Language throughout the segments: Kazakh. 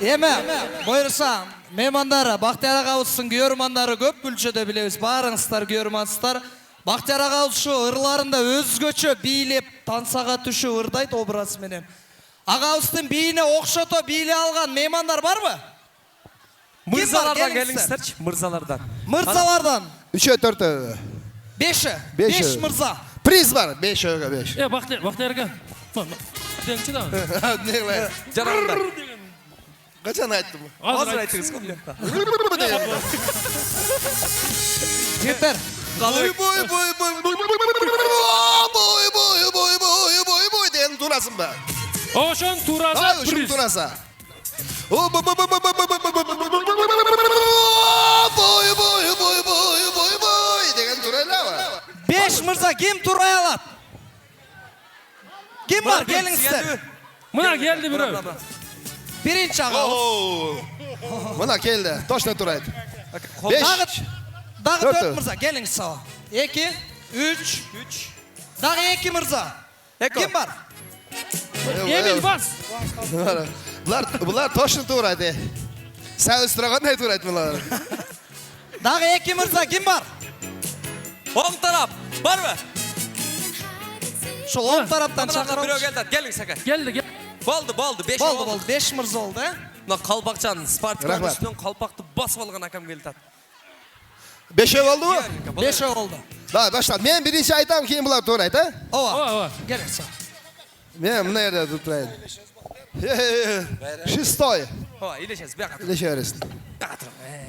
Эме, бuyursa, меймандары, Бақтияр ағауыздың көрермандары көп бүлчеде білеміз. Барыңыздар, көрермансыздар. Бақтияр ағауыз шу ырларында өзгөчө бийлеп, тансаға түші ырдайт образменен. Ағауыздың бейіне оқшото бийле алған меймандар бар мы? Мырзалардан келіңіздерші, мырзалардан. Мырзалардан. 3-4. 5 мырза. Приз бар, 5. Бақтиярға. Деңші да. Не қылай? Жанағында. Қачан айттым? Азыр айтыңыз қой бұлақта. Жетер. Бой деген турасың ба? Ошон тураса Ошон тураса. Бой деген турайла ба? 5 мырза кем турай алат? Кем бар, келіңіздер. Мына келді біреу. Бірінші ағауыз. Мына келді, точно турайды. 5. Дағы 4 мырза, келіңіз сау. 2, 3. Дағы 2 мырза. Кем бар? Емел бас. Бұлар точно турайды. Сәл үстірағандай турайды бұлар. Дағы 2 мырза, кем бар? Оң тарап, бар ма? Шол оң тараптан Біреу шақырауыз. келді, келіңіз сәке. Келді. Болды, 5 Болды, 5 мырза oldu. Мына қалпақчан, спартқан Рахмет. үстінен қалпақты басып алған акам келді. 5 болды ма? 5 oldu. Да, баштан. Мен бірінші айтам, кейін бұлар турайды, а? Ова, келіңіз сау. Мен мына жерде турайды. 6. Ова, илешесіз, бияқ атыр. Илеше бересің.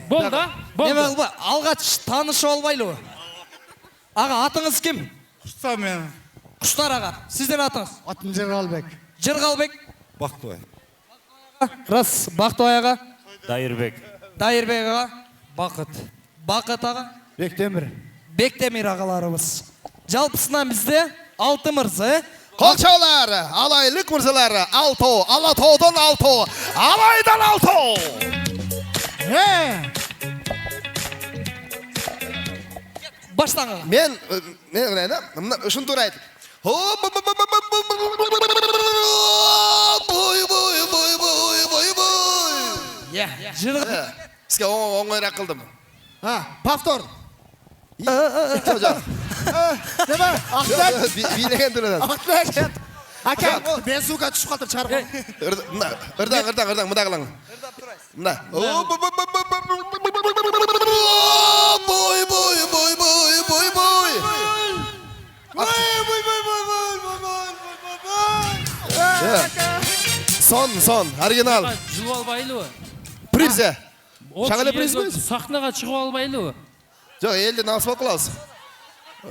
Болды, да? Неме Болды. қылба, алғач танышы олбайлы. Аға, атыңыз кім? Құшта мен. Құштар аға, сізден атыңыз? Атым Жырғалбек. Жырғалбек. Бақтуай. Рас, Бақтуай аға. Дайырбек. Дайырбек аға. Бақыт. Бақыт аға. Бектемір. Бектемир ағаларымыз. Жалпысынан бізде 6 мырза. Қолшаулар, алайлық мұрзалары, 6, Алатаудан 6, Алайдан 6. Баштан аға. Мен ғынайды, ұшын турайды. Бой. Жырғалбек. Сізге оңайрақ қылдым. Повтор. Жоқ. Неме? Ақтак. Билеген тұрадан. Ақтак. Акам, мен суға түсіп қалдыр чарған. Үрдан, мұда қылаң. Мұда. Сон, оригинал. Жылып албайлы. Призе. Шағылы приз бөз? Сахнаға шығып албайлы. Жоқ, елді намыс болып қалауыз.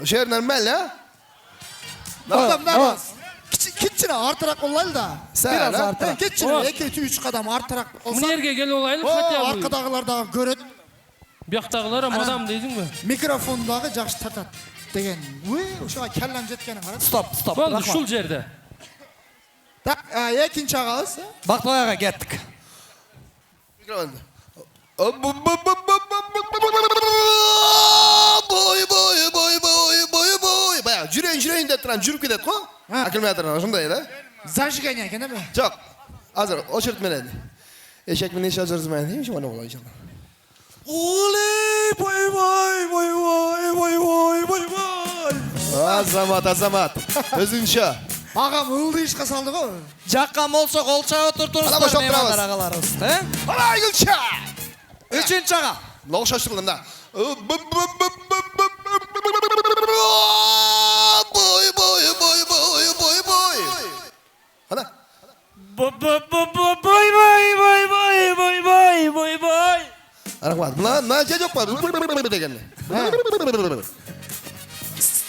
Жерінен мәл, ә? Кетчіне артырақ олайлы да. Сәл, ә? Кетчіне 2-3 қадам артырақ Мына олса. жерге келіп олайлы. Арқадағылардағы көреді. Бұяқтағылар мадам дейдің бі? Микрофондағы жақсы тартады. Деген. Ошыға кәлләм жеткені қарады. Стоп. Болды, шул жерде. Екінші ағауыз. Бақтуай аға кеттік. Микрофон. Бой. Бая, жүрейін деп тұран, жүріп кетеді қой. Аккумуляторын, жындай, да? Зажигание екен, бе? Жоқ, азыр, очерт менен. Ешек мен ешек жүрзімен, ешек оны олай жана. Азамат. Өзінше. Ағам ұлды ішқа салды ғой. Жаққа молса қолша отыртырыздар меймандар ағаларымыз. Алай күлші! 3-ші аға. Лау шашырылым да. Бой. Қана? Бой. Рахмат. Мына же жоқ па? Деген.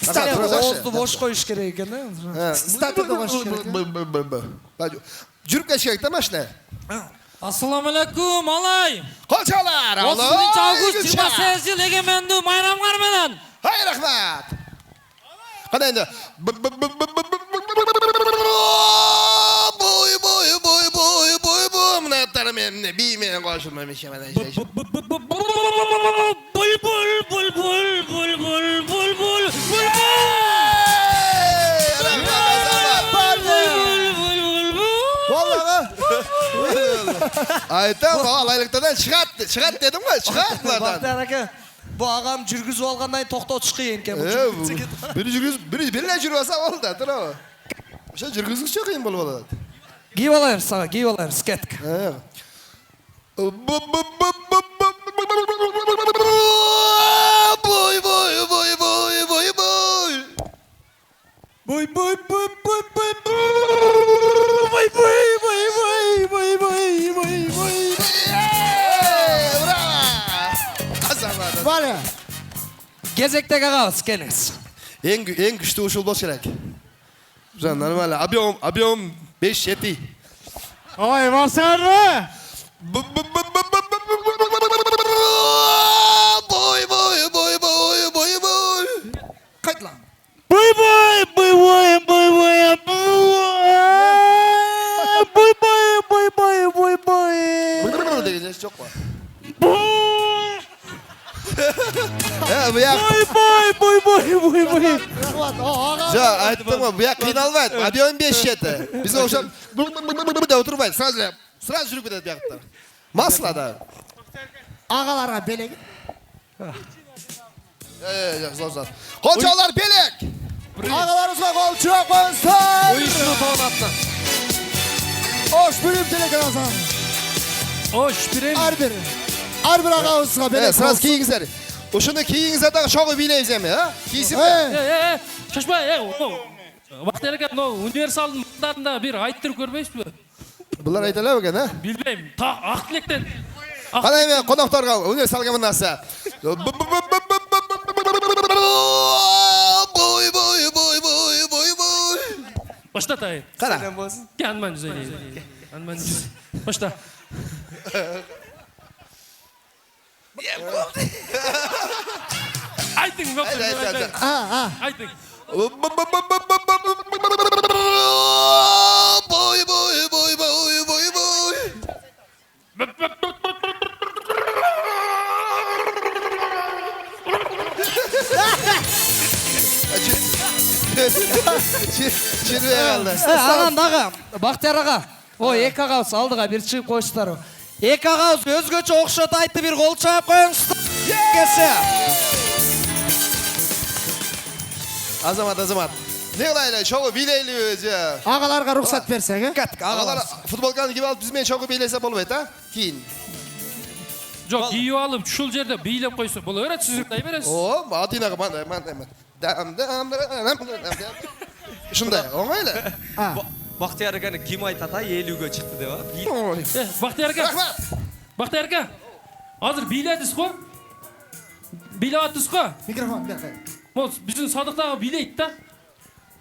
Оозды бош қойыш керек екен. Статуды қош керек. Жүріп кәш керек та машина? Ассаламалейкум, алай. Қолшалар! 30 август 28 жыл егеменді майрамғар менен. Хай, рахмат! Қана енді? Бой. Мына аттарымен, беймен қошылма мешемен. Aytam, alaylıklardan çıkart dedim mi? Çıkart bunlardan. Бақтияр aka, bu ağam жүргізіп алғандан тоқтатыш қиын екен. Birine жүріп алса oldu, tura. Oşa жүргізгіш қиын болып алады. Киіп алайық саған, киіп алайық, кеттік. Boy boy boy boy boy boy. Boy boy boy boy boy boy boy boy boy boy boy boy boy. Bravo. Azamadım. Vale. Gezekteki ağamız, geliniz. En güçlü uçul boş gerek. Güzel, normal. Abiyom 5-7. Ой, басары. Boy boy boy boy boy boy. Kayıt lan. Бой, бой, бой, бой, бой, бой, бой, бой, бой, бой, бой. Diyeceğiz çok var. Бой, Bu yak. бой, бой, бой, бой. Rahmat. O ağa. Ya aytdım mı? Bu yak kıynalmaydı. Abiyom 5-7. Biz oşam da oturmayız. Sırası sürüp gidelim yakıtlar. Masla da. Ağalara belek. Zor. Kolçalar belek. Ağalarınızla kolçak koysun. Uyuşunu toğun atla. Hoş bölüm telekanalsan. Hoş birim. Her bir ağalarınızla belek. Sırası kiyinizler. Uşunu kiyinizler de şoku bileyiz mi? Kiysin mi? Шашпа, Бақтияр ака, мынау универсалдың мықтарында бір айттырып көрмейсіз бе? Bunlar aytalar mı gene? Bilmеймін, ақ тілектен. Қалай мен қонақтарға универсалға мынасы. Boy boy boy boy boy boy. Баштатайын. Қара. Анман жүзейін. Анман жүз. Башта. Айтың, айтың. Boy boy boy boy boy boy. Çirmeye kaldı. Ağam da ağam, Бақтияр аға. O екі ағауыз алдыға бір шығып қойсыздар. Екі ағауыз өзгөчө оқшот айтты бір қол чайып қойыңыздар. Кесі. Azamat. Ne olayla şovu bileyli özü. Ağalarga ruhsat versek. He? Кеттік Ağalar ағалар. futbolkanı gibi alıp bizmen şovu biylese bolmaydı ha? Keyin. Жоқ, киіп алып, шул жерде билеп қойса, бола береді, сіз ұйықтай бересіз. O, adıyla man. Şunday, oңайлы. Бақтияр аканы ким айтады, 50-ге шықты деп, Бақтияр ака, Рахмат. Бақтияр ака, азыр биледіңіз ғой? Билеп аттыңыз ғой? Mikrofon ver. Мол, біздің садықтағы билейді да.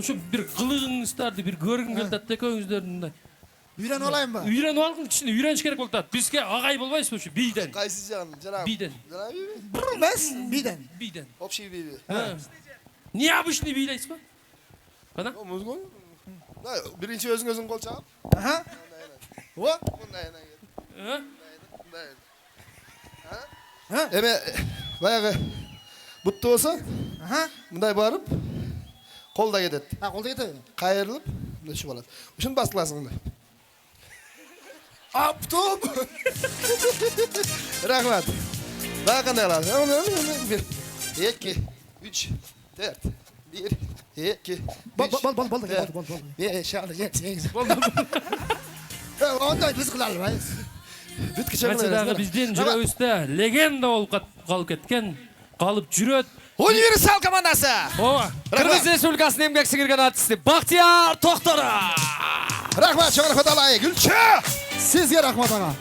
Şu bir kılığınızdardı, bir görgün geldi, teköyünüzlerinde. Üren olayım mı? Үйреніп алғың ішінде үйреніш керек болды. Бізге ағай болмайсыз вообще, бейден. Kaysiz canım. Бейден. Canım bibi. Burmez. Biden. Бейден. Общий bibi. Необычный билейсіз ба? Қана? O muzgun. Birinci özün kol çağып. Aha. O? Eme bayağı buttu olsa Aha. bunday barıp kolda gidet. Ha kolda gidiyor. Kayırılıp ne şu болады. Şunu bastılasın bunday. Aptum. Rahmat. Daha kanday lazım. 1, 2, 3, 4, 1, 2, 3, Bol. 5, 6, 7, 8. Onday biz kılalım. Bütki çekmeyin. Қаншадағы бізден жүрегізді легенда болып қалып кеткен, қалып жүреді. Универсал командасы. Ова. Қырғыз Республикасының еңбек сіңірген артисі Бақтияр Тоқтар. Rahmat, çok rahmet alayı. Gülçe. Sizge rahmat ağa.